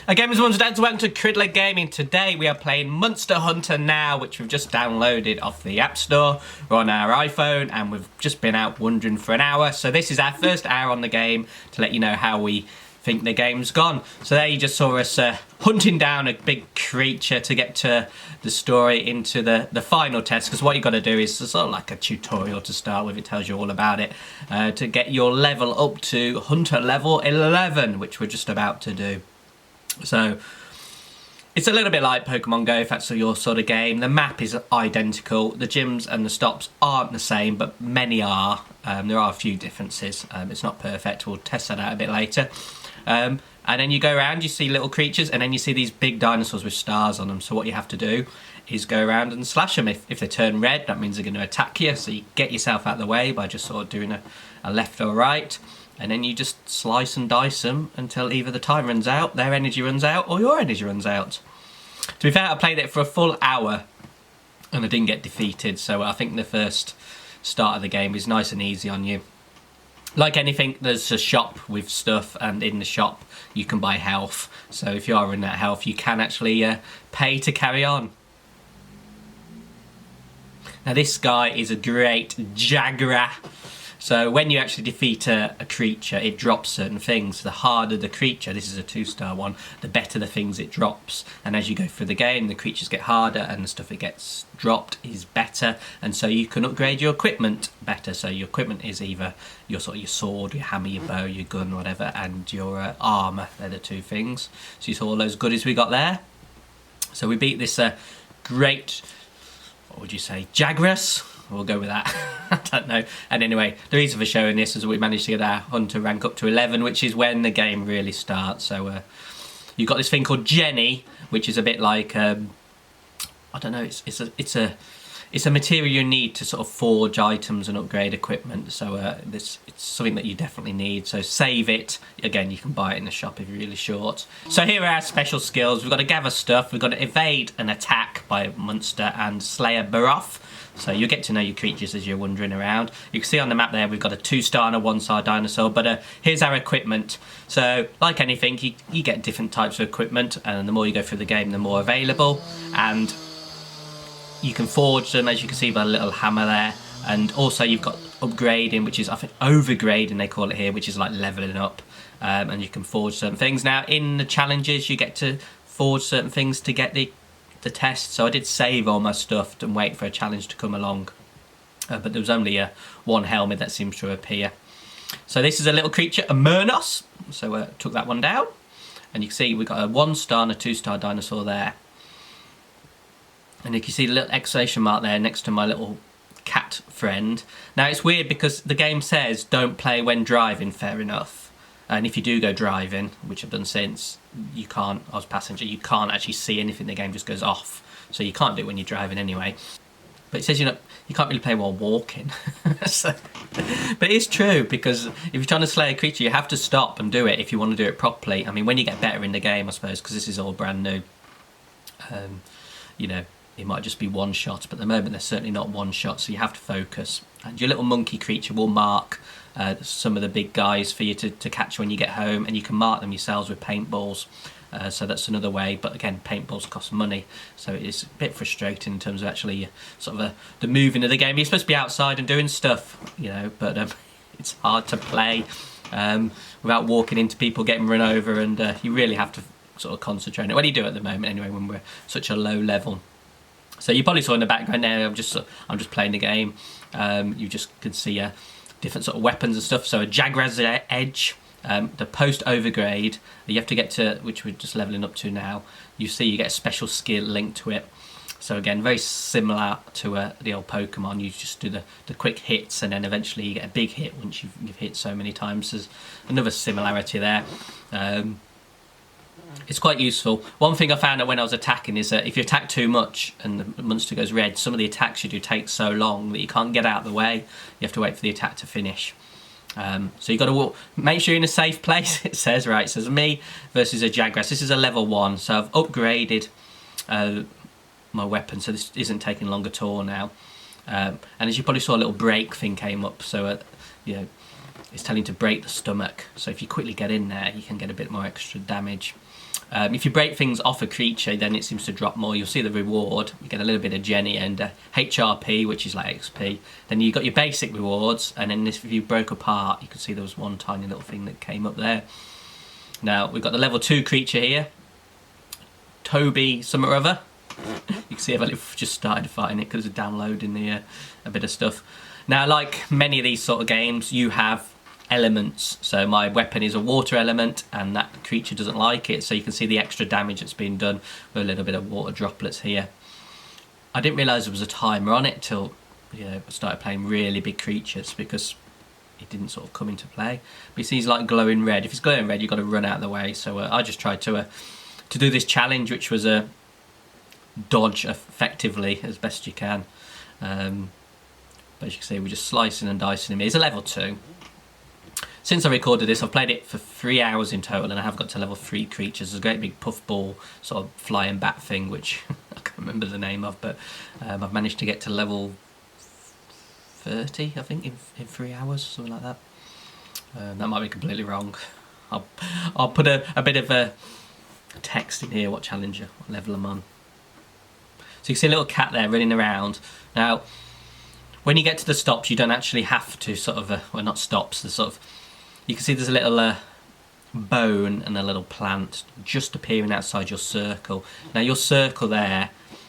Again, Mr. Mums and Dads, welcome to Cridler Gaming. Today we are playing Monster Hunter Now, which we've just downloaded off the App Store. We're on our iPhone and we've just been out wandering for an hour. So this is our first hour on the game to let you know how we think the game's gone. So there you just saw us hunting down a big creature to get to the story into the final test, because what you've got to do is sort of like a tutorial to start with. It tells you all about it to get your level up to Hunter level 11, which we're just about to do. So it's a little bit like Pokemon Go, if that's your sort of game. The map is identical. The gyms and the stops aren't the same, but many are. There are a few differences. It's not perfect. We'll test that out a bit later. And then you go around, you see little creatures, and then you see these big dinosaurs with stars on them. So what you have to do is go around and slash them. If they turn red, that means they're going to attack you. So you get yourself out of the way by just sort of doing a left or right. And then you just slice and dice them until either the time runs out, their energy runs out, or your energy runs out. To be fair, I played it for a full hour and I didn't get defeated. So I think the first start of the game is nice and easy on you. Like anything, there's a shop with stuff, and in the shop you can buy health. So if you are in that health, you can actually pay to carry on. Now this guy is a great Jaguar. So when you actually defeat a creature, it drops certain things. The harder the creature, this is a 2-star one, the better the things it drops. And as you go through the game, the creatures get harder and the stuff it gets dropped is better. And so you can upgrade your equipment better. So your equipment is either your sword, your hammer, your bow, your gun, whatever, and your armour. They're the two things. So you saw all those goodies we got there. So we beat this great, what would you say, Jaguars? We'll go with that. I don't know. And anyway, the reason for showing this is that we managed to get our Hunter rank up to 11, which is when the game really starts. So you've got this thing called Jenny, which is a bit like I don't know. It's a material you need to sort of forge items and upgrade equipment. So it's something that you definitely need. So save it. Again, you can buy it in the shop if you're really short. So here are our special skills. We've got to gather stuff. We've got to evade an attack by a monster and slay a Baroth. So you get to know your creatures as you're wandering around. You can see on the map there we've got a 2-star and a 1-star dinosaur, but here's our equipment. So like anything, you get different types of equipment, and the more you go through the game, the more available. And you can forge them, as you can see by the little hammer there. And also you've got upgrading, which is, I think, overgrading they call it here, which is like leveling up. And you can forge certain things. Now in the challenges you get to forge certain things to get the test, so I did save all my stuff and wait for a challenge to come along, but there was only one helmet that seems to appear. So this is a little creature, a mhnow, so took that one down, and you can see we've got a 1-star and a 2-star dinosaur there, and you can see the little exclamation mark there next to my little cat friend. Now it's weird because the game says don't play when driving, fair enough. And if you do go driving, which I've done since, you can't, I was passenger, you can't actually see anything, the game just goes off. So you can't do it when you're driving anyway. But it says, you know, you can't really play while walking. So, but it is true, because if you're trying to slay a creature, you have to stop and do it if you want to do it properly. I mean, when you get better in the game, I suppose, because this is all brand new, you know, it might just be one shot, but at the moment they're certainly not one shot, so you have to focus. And your little monkey creature will mark some of the big guys for you to catch when you get home, and you can mark them yourselves with paintballs. So that's another way, but again, paintballs cost money, so it's a bit frustrating in terms of actually sort of the moving of the game. You're supposed to be outside and doing stuff, you know, but it's hard to play without walking into people, getting run over, and you really have to sort of concentrate on it. Well, you do at the moment anyway, when we're such a low level. So you probably saw in the background there, I'm just playing the game. You just can see different sort of weapons and stuff. So a Jaguar's Edge, the post overgrade, you have to get to, which we're just leveling up to now. You see you get a special skill linked to it. So again, very similar to the old Pokemon. You just do the quick hits, and then eventually you get a big hit once you've hit so many times. There's another similarity there. It's quite useful. One thing I found out when I was attacking is that if you attack too much and the monster goes red, some of the attacks you do take so long that you can't get out of the way. You have to wait for the attack to finish. So you've got to make sure you're in a safe place. It says, right, it says me versus a Jaguar. This is a level 1, so I've upgraded my weapon, so this isn't taking long at all now. And as you probably saw, a little break thing came up, so you know, it's telling you to break the stomach. So if you quickly get in there, you can get a bit more extra damage. If you break things off a creature, then it seems to drop more. You'll see the reward. You get a little bit of Jenny and HRP, which is like XP. Then you got your basic rewards, and then if you broke apart, you can see there was one tiny little thing that came up there. Now we've got the level 2 creature here, Toby something or other. You can see I've just started fighting it because it's downloading a bit of stuff. Now, like many of these sort of games, you have elements. So my weapon is a water element, and that creature doesn't like it. So you can see the extra damage that's been done with a little bit of water droplets here. I didn't realise there was a timer on it till I started playing really big creatures, because it didn't sort of come into play. But you see he's like glowing red. If it's glowing red, you've got to run out of the way. So I just tried to do this challenge, which was a dodge effectively as best you can. But as you can see, we're just slicing and dicing him. He's a level 2. Since I recorded this, I've played it for 3 hours in total, and I have got to level 3 creatures. There's a great big puffball sort of flying bat thing, which I can't remember the name of, but I've managed to get to level 30, I think, in 3 hours, something like that. That might be completely wrong. I'll put a bit of a text in here, what challenger, what level I'm on. So you can see a little cat there running around. Now, when you get to the stops, you don't actually have to sort of, well, not stops, the sort of, you can see there's a little bone and a little plant just appearing outside your circle. Now your circle there,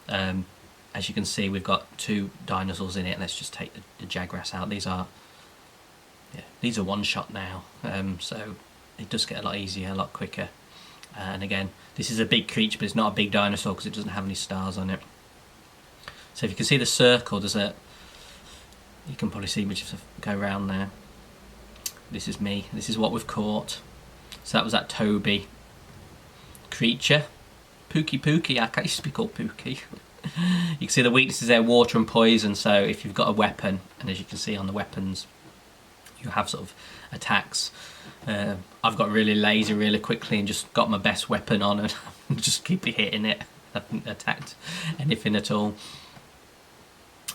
as you can see, we've got 2 dinosaurs in it. Let's just take the Jagras out. These are one shot now, so it does get a lot easier, a lot quicker. And again, this is a big creature, but it's not a big dinosaur because it doesn't have any stars on it. So if you can see the circle, you can probably see me just go around there. This is me. This is what we've caught. So that was that Toby creature. Pookie. I used to be called Pookie. You can see the weaknesses there, water and poison. So if you've got a weapon, and as you can see on the weapons, you have sort of attacks. I've got really lazy really quickly and just got my best weapon on and just keep hitting it. I haven't attacked anything at all.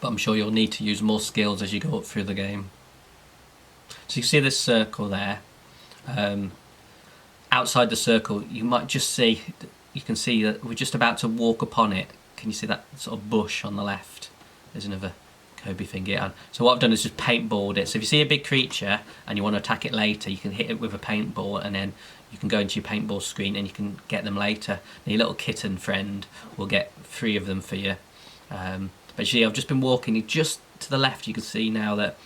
But I'm sure you'll need to use more skills as you go up through the game. So you can see this circle there. Outside the circle, you might just see, you can see that we're just about to walk upon it. Can you see that sort of bush on the left? There's another Kobe thing here. So what I've done is just paintballed it. So if you see a big creature and you want to attack it later, you can hit it with a paintball, and then you can go into your paintball screen and you can get them later. And your little kitten friend will get 3 of them for you. But you see, I've just been walking just to the left. You can see now that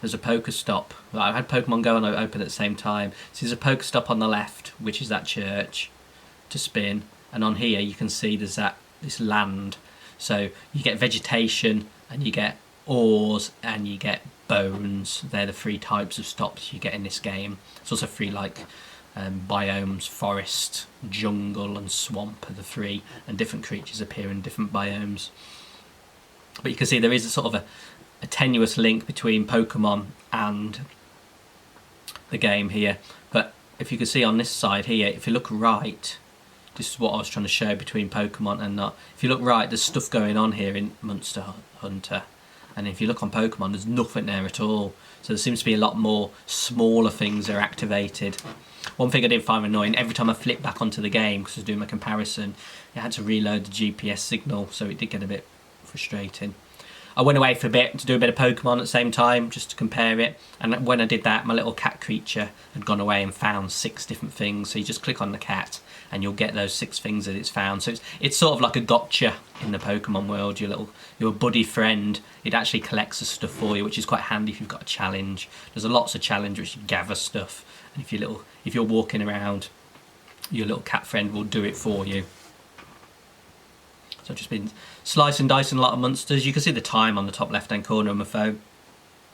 there's a Pokestop. Well, I've had Pokemon Go and open at the same time. So there's a Pokestop on the left, which is that church to spin. And on here you can see there's this land. So you get vegetation, and you get ores, and you get bones. They're the 3 types of stops you get in this game. It's also 3 like biomes, forest, jungle and swamp are the 3, and different creatures appear in different biomes. But you can see there is a sort of a tenuous link between Pokemon and the game here. But if you can see on this side here, if you look right, this is what I was trying to show between Pokemon and not. If you look right, there's stuff going on here in Monster Hunter. And if you look on Pokemon, there's nothing there at all. So there seems to be a lot more smaller things that are activated. One thing I did find annoying, every time I flipped back onto the game, because I was doing my comparison, I had to reload the GPS signal, so it did get a bit frustrating. I went away for a bit to do a bit of Pokemon at the same time, just to compare it. And when I did that, my little cat creature had gone away and found 6 different things. So you just click on the cat and you'll get those 6 things that it's found. So it's sort of like a gotcha in the Pokemon world. Your buddy friend, it actually collects the stuff for you, which is quite handy if you've got a challenge. There's lots of challenge which you gather stuff, and if you're walking around, your little cat friend will do it for you. So I've just been slicing and dicing a lot of monsters. You can see the time on the top left hand corner of my phone.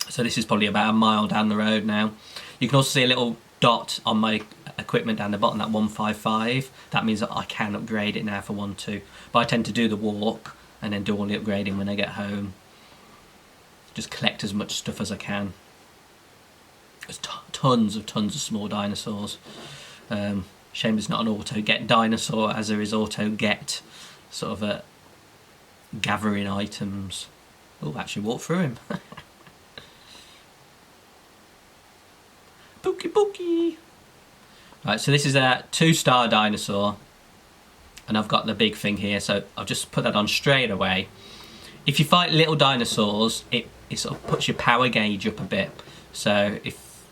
So this is probably about a mile down the road now. You can also see a little dot on my equipment down the bottom, that 155. That means that I can upgrade it now if I want to. But I tend to do the walk and then do all the upgrading when I get home. Just collect as much stuff as I can. There's tons of small dinosaurs. Shame there's not an auto get dinosaur as there is auto get sort of a gathering items. Oh, actually walk through him. Pookie. Right, so this is a 2-star dinosaur. and I've got the big thing here, so I've just put that on straight away. If you fight little dinosaurs, it sort of puts your power gauge up a bit. So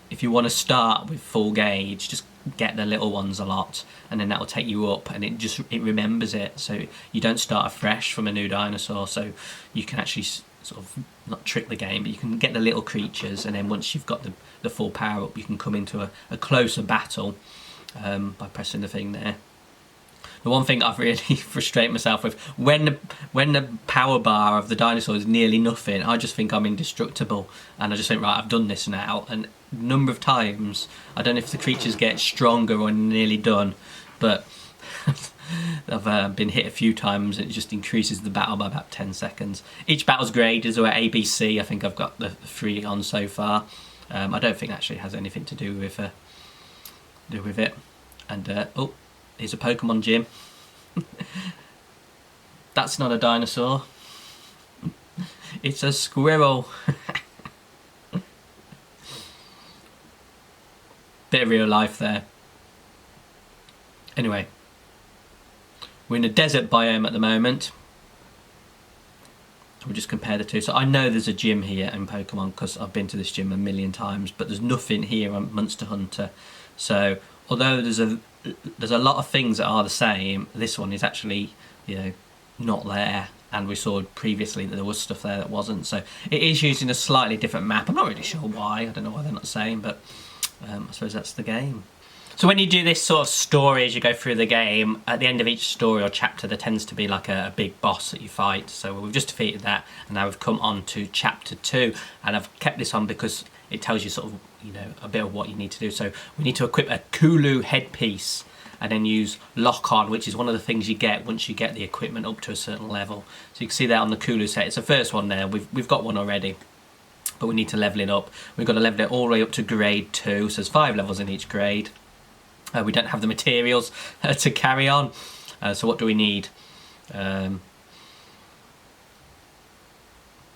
if you want to start with full gauge, just get the little ones a lot, and then that will take you up, and it remembers it. So you don't start afresh from a new dinosaur. So you can actually sort of not trick the game, but you can get the little creatures, and then once you've got the full power up, you can come into a closer battle by pressing the thing there. The one thing I've really frustrated myself with, when the power bar of the dinosaur is nearly nothing, I just think I'm indestructible, and I just think, right, I've done this now. And a number of times, I don't know if the creatures get stronger or nearly done, but I've been hit a few times, and it just increases the battle by about 10 seconds. Each battle's graded, so at ABC, I think I've got the 3 on so far. I don't think it actually has anything to do with it. And oh, here's a Pokemon gym. That's not a dinosaur. It's a squirrel. Bit of real life there. Anyway, we're in a desert biome at the moment. We'll just compare the two. So I know there's a gym here in Pokemon because I've been to this gym a million times, but there's nothing here on Monster Hunter. So although there's a lot of things that are the same, this one is actually, not there. And we saw previously that there was stuff there that wasn't. So it is using a slightly different map. I'm not really sure why. I don't know why they're not the same, but I suppose that's the game. So when you do this sort of story as you go through the game, at the end of each story or chapter there tends to be like a big boss that you fight. So we've just defeated that, and now we've come on to chapter 2, and I've kept this on because it tells you sort of, a bit of what you need to do. So we need to equip a Kulu headpiece and then use lock on, which is one of the things you get once you get the equipment up to a certain level. So you can see that on the Kulu set. It's the first one there. We've got one already, but we need to level it up. We've got to level it all the way up to grade 2, so there's 5 levels in each grade. We don't have the materials to carry on, so what do we need?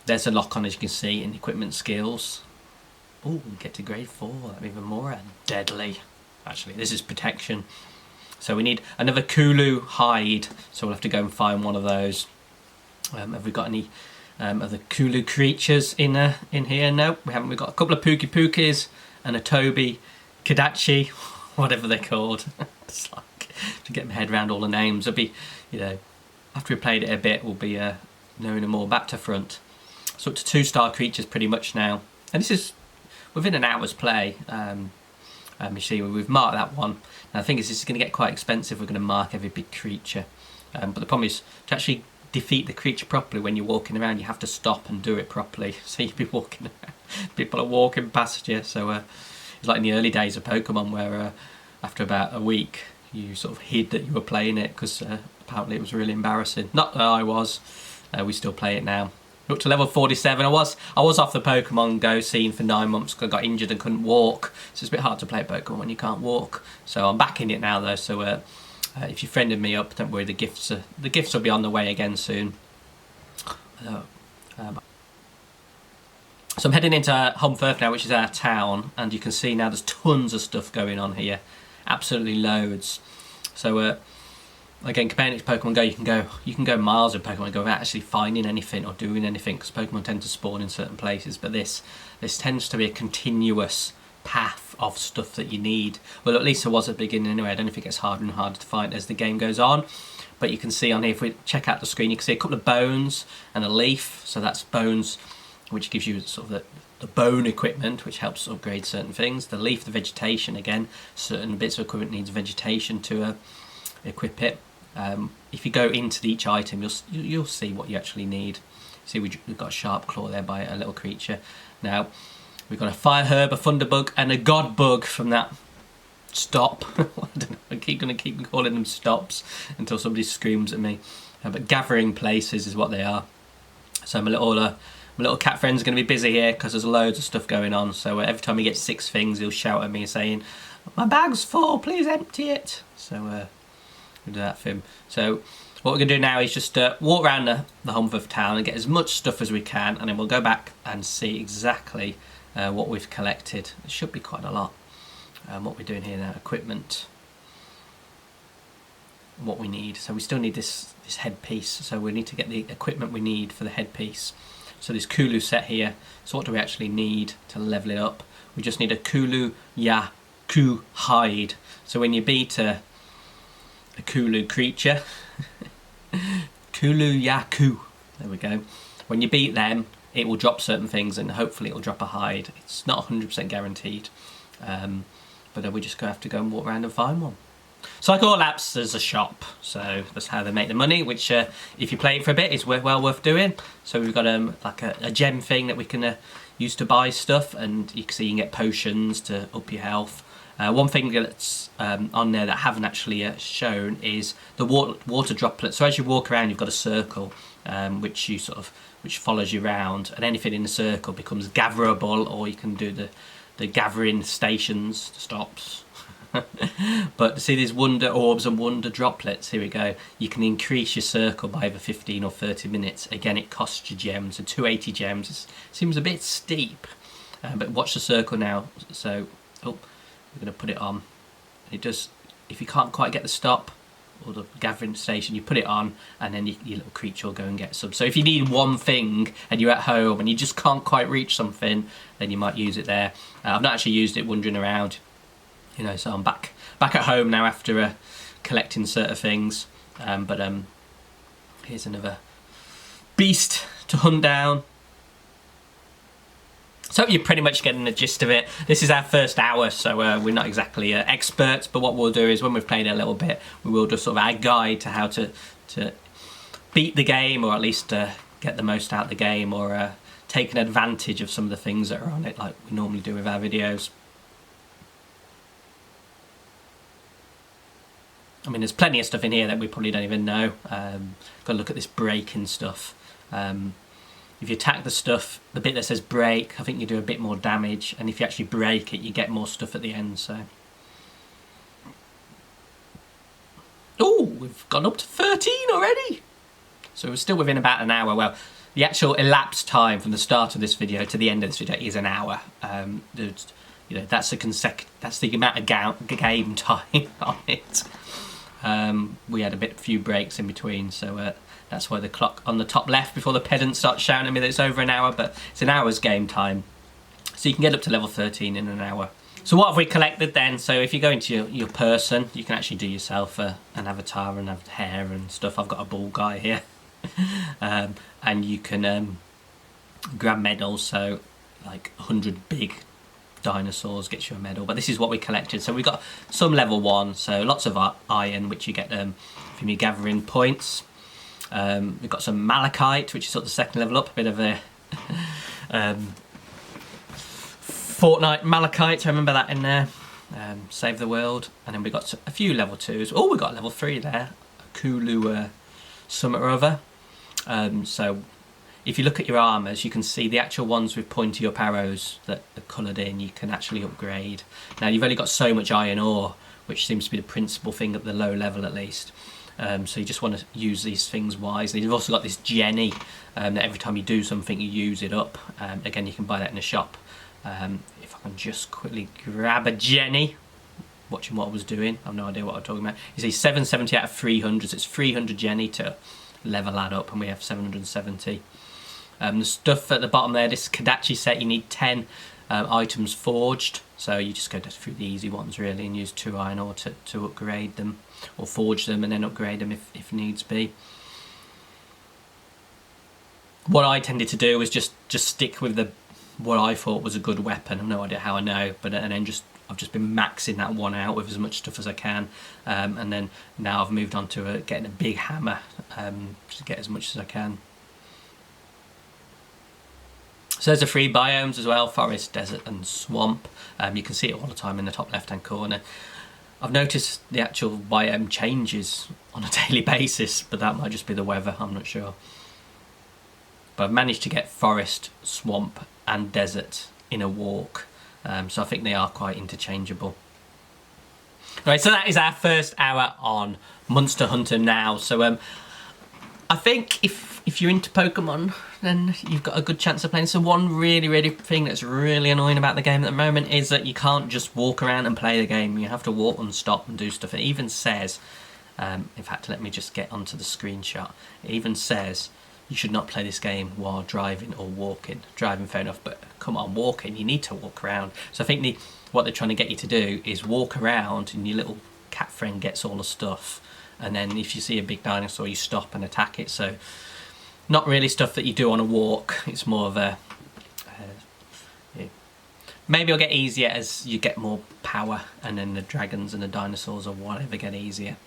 There's a lock on, as you can see, in equipment skills. Oh, we get to grade 4, that's even more deadly. Actually, this is protection. So we need another Kulu hide, so we'll have to go and find one of those. Have we got any of the Kulu creatures in here? No, we haven't. We've got a couple of Pookie Pookies and a Toby Kadachi, whatever they're called. It's like, to get my head around all the names, it'll be, after we played it a bit, we'll be knowing them all back to front. So up to 2-star creatures pretty much now, and this is within an hour's play. You see, we've marked that one. Now the thing is, this is going to get quite expensive. We're going to mark every big creature, but the problem is, to actually defeat the creature properly when you're walking around, you have to stop and do it properly. So you'll be walking around, people are walking past you. So it's like in the early days of Pokemon, where after about a week you sort of hid that you were playing it, because apparently it was really embarrassing. Not that I was. We still play it now. Up to level 47. I was off the Pokemon Go scene for 9 months because I got injured and couldn't walk. So it's a bit hard to play Pokemon when you can't walk. So I'm back in it now though. So if you friended me up, don't worry. The gifts will be on the way again soon. So I'm heading into Homefirth now, which is our town, and you can see now there's tons of stuff going on here. Absolutely loads. So again, comparing it to Pokemon Go, you can go miles with Pokemon Go without actually finding anything or doing anything, because Pokemon tend to spawn in certain places. But this tends to be a continuous path of stuff that you need. Well, at least it was at the beginning anyway. I don't know if it gets harder and harder to find as the game goes on. But you can see on here, if we check out the screen, you can see a couple of bones and a leaf. So that's bones, which gives you sort of the bone equipment, which helps upgrade certain things. The leaf, the vegetation, again, certain bits of equipment needs vegetation to equip it. If you go into each item, you'll see what you actually need. See, we've got a sharp claw there by a little creature. Now we've got a fire herb, a thunder bug, and a god bug from that stop. I don't know. I'm going to keep calling them stops until somebody screams at me. But gathering places is what they are. So my little cat friend's going to be busy here because there's loads of stuff going on. So every time he gets 6 things, he'll shout at me saying, "My bag's full, please empty it." So we'll do that for him. So what we're going to do now is just walk around the Homefirth town and get as much stuff as we can, and then we'll go back and see exactly what we've collected. It should be quite a lot. What we're doing here now, equipment. what we need. So we still need this headpiece, so we need to get the equipment we need for the headpiece. So this Kulu set here, so what do we actually need to level it up? We just need a Kulu Yaku hide. So when you beat a Kulu creature, Kulu Yaku, there we go. When you beat them, it will drop certain things, and hopefully it will drop a hide. It's not 100% guaranteed, but we just have to go and walk around and find one. So like all apps, there's a shop, so that's how they make the money, which if you play it for a bit is well worth doing. So we've got like a gem thing that we can use to buy stuff, and you can see you can get potions to up your health. One thing that's on there that I haven't actually shown is the water droplets. So as you walk around, you've got a circle which follows you around, and anything in the circle becomes gatherable, or you can do the gathering stations, the stops. But see these wonder orbs and wonder droplets, here we go. You can increase your circle by over 15 or 30 minutes. Again, it costs you gems, so 280 gems. It seems a bit steep, but watch the circle now. So, we're going to put it on. It does, if you can't quite get the stop or the gathering station, you put it on, and then your little creature will go and get some. So if you need one thing and you're at home and you just can't quite reach something, then you might use it there. I've not actually used it wandering around. So I'm back at home now after collecting certain things. But here's another beast to hunt down. So you're pretty much getting the gist of it. This is our first hour, so we're not exactly experts. But what we'll do is, when we've played it a little bit, we will do sort of our guide to how to beat the game, or at least get the most out of the game, or take an advantage of some of the things that are on it, like we normally do with our videos. I mean, there's plenty of stuff in here that we probably don't even know. Got to look at this breaking stuff. If you attack the stuff, the bit that says break, I think you do a bit more damage, and if you actually break it, you get more stuff at the end. So, oh, we've gone up to 13 already. So we're still within about an hour. Well, the actual elapsed time from the start of this video to the end of this video is an hour. That's the amount of game time on it. We had a few breaks in between, so that's why the clock on the top left before the pedant starts shouting at me that it's over an hour, but it's an hour's game time. So you can get up to level 13 in an hour. So what have we collected then? So if you go into your person, you can actually do yourself an avatar and have hair and stuff. I've got a bald guy here. And you can grab medals, so like 100 big dinosaurs gets you a medal, but this is what we collected. So we got some level 1, so lots of iron, which you get from your gathering points. We've got some malachite, which is sort of the second level up, a bit of a Fortnite malachite, I remember that in there. Save the world. And then we got a few level 2s. Oh, we got level 3 there, a Kulu something or other. So if you look at your armours, you can see the actual ones with pointy up arrows that are coloured in, you can actually upgrade. Now you've only got so much iron ore, which seems to be the principal thing at the low level at least. So you just want to use these things wisely. You've also got this Jenny, that every time you do something you use it up. Again, you can buy that in the shop. If I can just quickly grab a Jenny. Watching what I was doing, I have no idea what I'm talking about. You see 770 out of 300, so it's 300 Jenny to level that up, and we have 770. The stuff at the bottom there, this Kadachi set, you need 10 items forged, so you just go through the easy ones really and use 2 iron ore to upgrade them, or forge them and then upgrade them if needs be. What I tended to do was just stick with what I thought was a good weapon. I've no idea how I know, but and then I've just been maxing that one out with as much stuff as I can, and then now I've moved on to getting a big hammer to get as much as I can. So there's the 3 biomes as well: forest, desert and swamp. You can see it all the time in the top left hand corner. I've noticed the actual biome changes on a daily basis, but that might just be the weather, I'm not sure. But I've managed to get forest, swamp and desert in a walk, so I think they are quite interchangeable. Right, so that is our first hour on Monster Hunter Now. So I think if you're into Pokemon, then you've got a good chance of playing. So one really thing that's really annoying about the game at the moment is that you can't just walk around and play the game. You have to walk and stop and do stuff. It even says In fact, let me just get onto the screenshot. It even says you should not play this game while driving or walking. Driving, fair enough, but come on, walking, you need to walk around. So I think what they're trying to get you to do is walk around and your little cat friend gets all the stuff. And then if you see a big dinosaur, you stop and attack it. So not really stuff that you do on a walk. It's more of a... maybe it'll get easier as you get more power, and then the dragons and the dinosaurs or whatever get easier.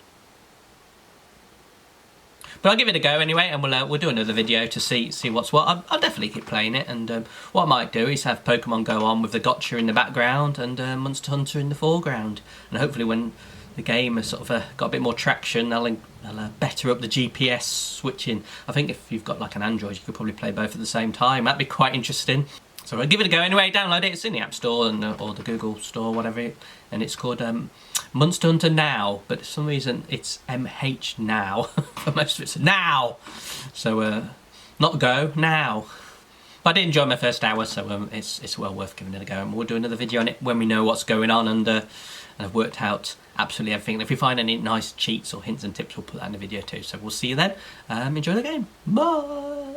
But I'll give it a go anyway, and we'll do another video to see what's what. I'll definitely keep playing it, and what I might do is have Pokemon go on with the gotcha in the background and Monster Hunter in the foreground, and hopefully when the game has sort of got a bit more traction, they'll better up the GPS switching. I think if you've got like an Android, you could probably play both at the same time. That'd be quite interesting. So I'll give it a go anyway. Download it. It's in the App Store and or the Google Store, whatever. And it's called Monster Hunter Now, but for some reason it's mhnow. For most of it's now. So not go, now. But I did enjoy my first hour, so it's well worth giving it a go. And we'll do another video on it when we know what's going on, and I've worked out absolutely everything. And if we find any nice cheats or hints and tips, we'll put that in the video too. So we'll see you then. Enjoy the game. Bye.